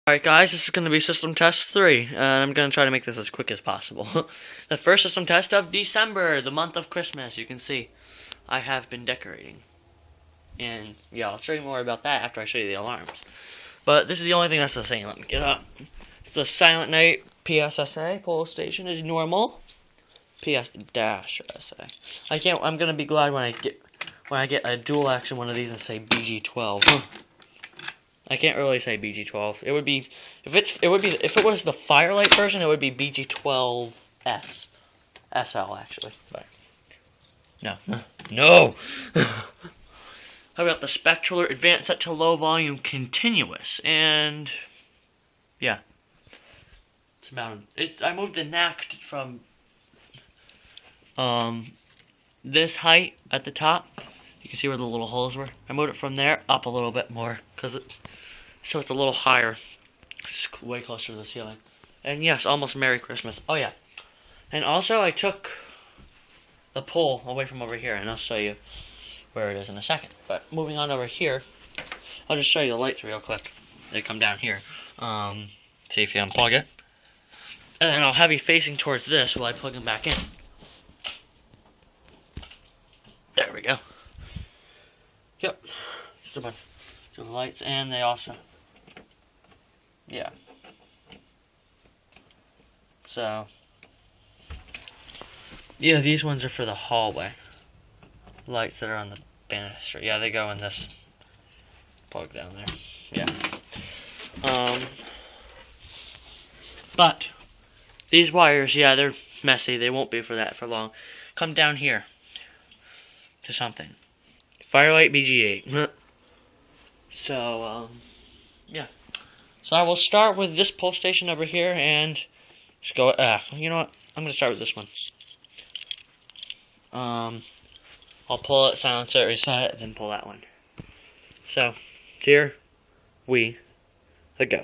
Alright guys, this is going to be System Test 3, and I'm going to try to make this as quick as possible. The first system test of December, the month of Christmas. You can see I have been decorating. And yeah, I'll show you more about that after I show you the alarms. But this is the only thing that's the same. Let me get up. It's the Silent Night PSSA, pull station is normal. PS-SA. I'm going to be glad when I get a dual action one of these and say BG12. I can't really say BG12. It would be if it was the Firelight version, it would be BG12S. SL actually. But no. How about the Spectral Advanced set to low volume continuous? And yeah. It's about I moved the NAC from this height at the top. You can see where the little holes were. I moved it from there up a little bit more so it's a little higher. It's way closer to the ceiling. And yes, almost Merry Christmas. Oh yeah. And also I took the pole away from over here, and I'll show you where it is in a second. But moving on over here, I'll just show you the lights real quick. They come down here. See if you unplug it. And then I'll have you facing towards this while I plug them back in. There we go. Yep. Just a bunch of lights, and they also... yeah. So... yeah, these ones are for the hallway. Lights that are on the banister. Yeah, they go in this plug down there. Yeah. But these wires, yeah, they're messy. They won't be for that for long. Come down here to something. Firelight BG8. So, yeah. So I will start with this pole station over here and just go, you know what? I'm going to start with this one. I'll pull it, silence it, reset it, then pull that one. So, here we go.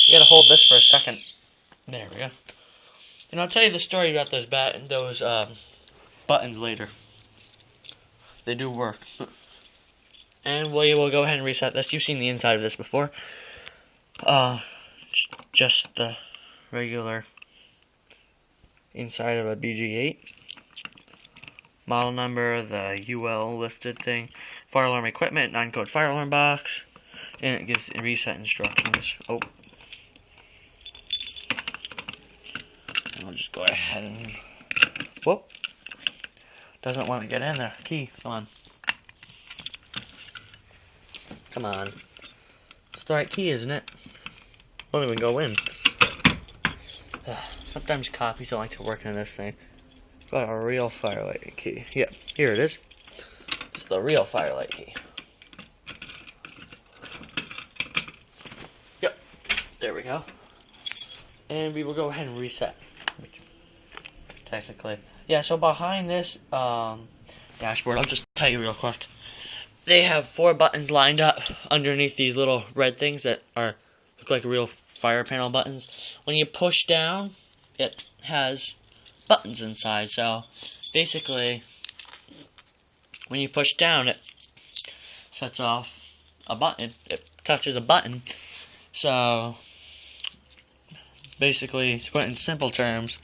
You gotta hold this for a second. There we go. And I'll tell you the story about those buttons later. They do work. And we will go ahead and reset this. You've seen the inside of this before. Just the regular inside of a BG8. Model number, the UL listed thing. Fire alarm equipment, 9-code fire alarm box. And it gives reset instructions. Oh. I'll just go ahead and... whoop. Doesn't want to get in there. Key, come on. Come on. It's the right key, isn't it? Won't even go in. Sometimes copies don't like to work on this thing. Got a real Firelight key. Yep, here it is. It's the real Firelight key. Yep, there we go. And we will go ahead and reset. Technically. Yeah, so behind this dashboard, I'll just tell you real quick. They have 4 buttons lined up underneath these little red things that look like real fire panel buttons. When you push down, it has buttons inside. So basically, when you push down, it sets off a button. It touches a button. So basically, to put it in simple terms,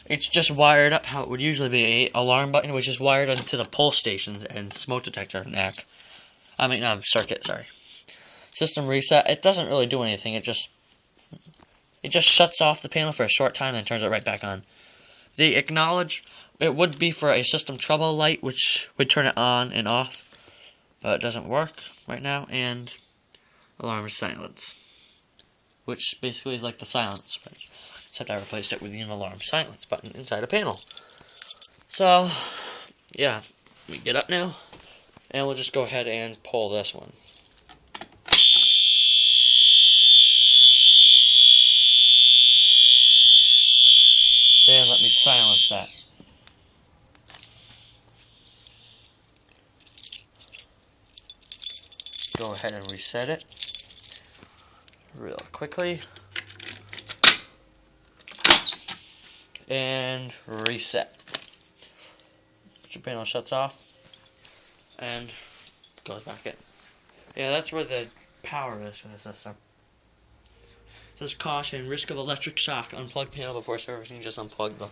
it's just wired up how it would usually be an alarm button, which is wired onto the pole stations and smoke detector NAC. Circuit, sorry. System reset, it doesn't really do anything, it just shuts off the panel for a short time and turns it right back on. The acknowledge, it would be for a system trouble light, which would turn it on and off, but it doesn't work right now, and alarm silence, which basically is like the silence switch. Except I replaced it with the alarm silence button inside a panel. So, yeah, we get up now, and we'll just go ahead and pull this one. Then let me silence that. Go ahead and reset it. real quickly. And reset. Your panel shuts off and goes back in. Yeah, that's where the power is for the system. It says caution, risk of electric shock. Unplug panel before servicing. Just unplug the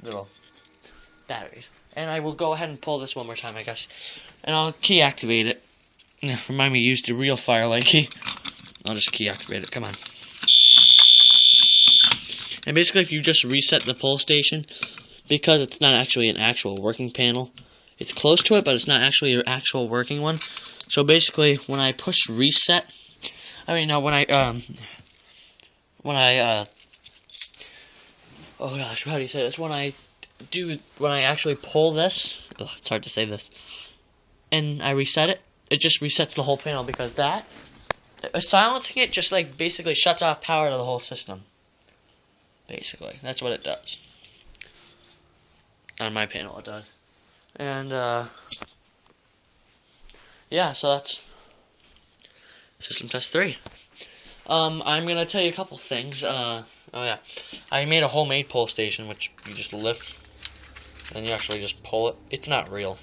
little batteries. And I will go ahead and pull this one more time, I guess. And I'll key activate it. Yeah, remind me to use the real Firelight key. I'll just key activate it. Come on. And basically, if you just reset the pull station, because it's not actually an actual working panel, it's close to it, but it's not actually an actual working one. So basically, when I push reset, oh gosh, how do you say this? When I actually pull this, it's hard to say this, and I reset it, it just resets the whole panel, because silencing it just like basically shuts off power to the whole system. Basically, that's what it does. On my panel, it does. And, yeah, so that's System Test 3. I'm going to tell you a couple things. Oh, yeah. I made a homemade pull station, which you just lift, and you actually just pull it. It's not real.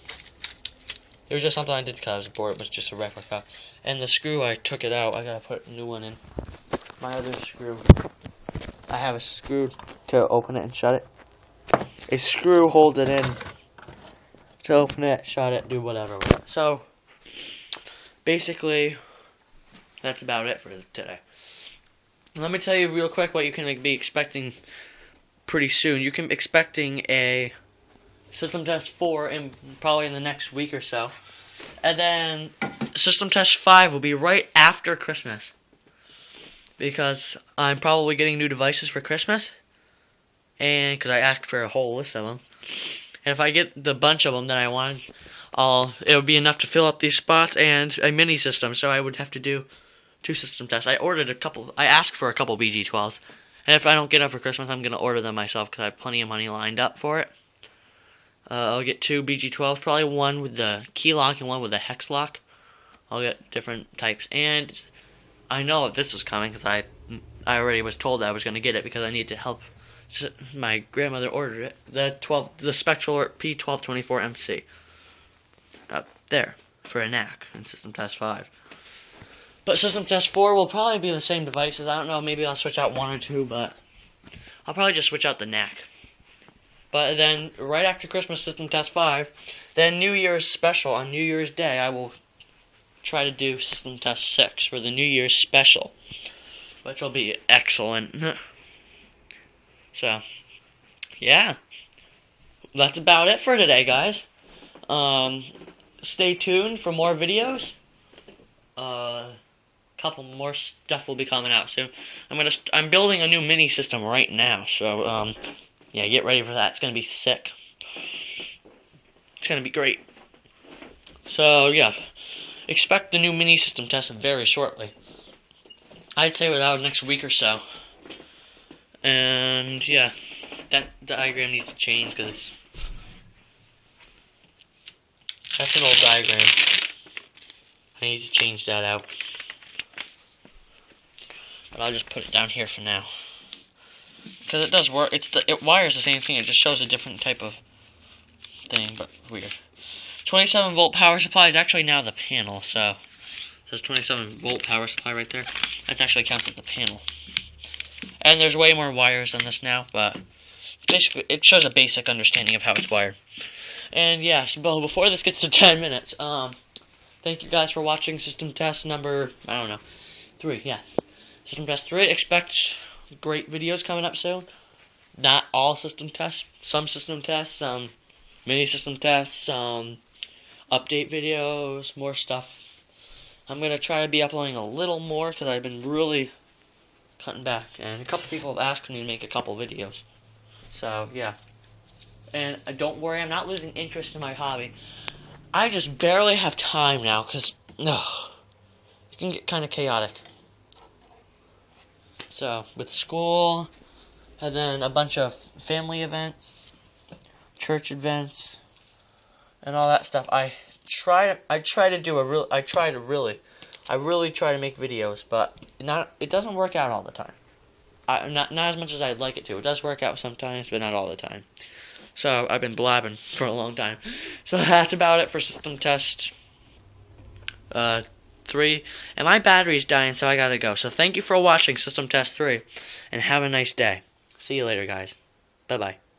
It was just something I did because I was bored. It was just a replica. And the screw, I took it out. I got to put a new one in. My other screw. I have a screw to open it and shut it. A screw holds it in to open it, shut it, do whatever with it. So, basically, that's about it for today. Let me tell you real quick what you can be expecting pretty soon. You can be expecting a System Test 4 probably in the next week or so. And then System Test 5 will be right after Christmas. Because I'm probably getting new devices for Christmas. And because I asked for a whole list of them. And if I get the bunch of them that I want, it'll be enough to fill up these spots and a mini system. So I would have to do 2 system tests. I asked for a couple BG12s. And if I don't get them for Christmas, I'm going to order them myself because I have plenty of money lined up for it. I'll get 2 BG12s, probably one with the key lock and one with the hex lock. I'll get different types. And I know if this is coming because I already was told that I was going to get it because I need to help. My grandmother ordered it. The Spectral P1224 MC. Up there for a NAC in System Test 5. But System Test 4 will probably be the same devices. I don't know, maybe I'll switch out 1 or 2, but I'll probably just switch out the NAC. But then, right after Christmas, System Test 5, then New Year's special, on New Year's Day, I will try to do System Test 6 for the New Year's special, which will be excellent. So, yeah, that's about it for today, guys. Stay tuned for more videos. Couple more stuff will be coming out soon. I'm building a new mini system right now, so yeah, get ready for that. It's gonna be sick. It's gonna be great. So yeah, expect the new mini system test very shortly. I'd say within next week or so. And yeah, that diagram needs to change because that's an old diagram. I need to change that out. But I'll just put it down here for now. Because it does work. It wires the same thing. It just shows a different type of thing, but weird. 27 volt power supply is actually now the panel. So it says 27 volt power supply right there. That actually counts as the panel. And there's way more wires than this now, but basically it shows a basic understanding of how it's wired. And yeah, so before this gets to 10 minutes, thank you guys for watching System Test number, 3, yeah. System Test 3, expect great videos coming up soon. Not all system tests, some system tests, some mini system tests, some update videos, more stuff. I'm going to try to be uploading a little more because I've been really cutting back. And a couple people have asked me to make a couple videos. So, yeah. And don't worry, I'm not losing interest in my hobby. I just barely have time now because it can get kind of chaotic. So, with school, and then a bunch of family events, church events, and all that stuff, I try to I really try to make videos, but it doesn't work out all the time. Not as much as I'd like it to. It does work out sometimes, but not all the time. So I've been blabbing for a long time. So that's about it for system test 3. And my battery's dying, so I gotta go. So thank you for watching system test 3, and have a nice day. See you later, guys. Bye bye.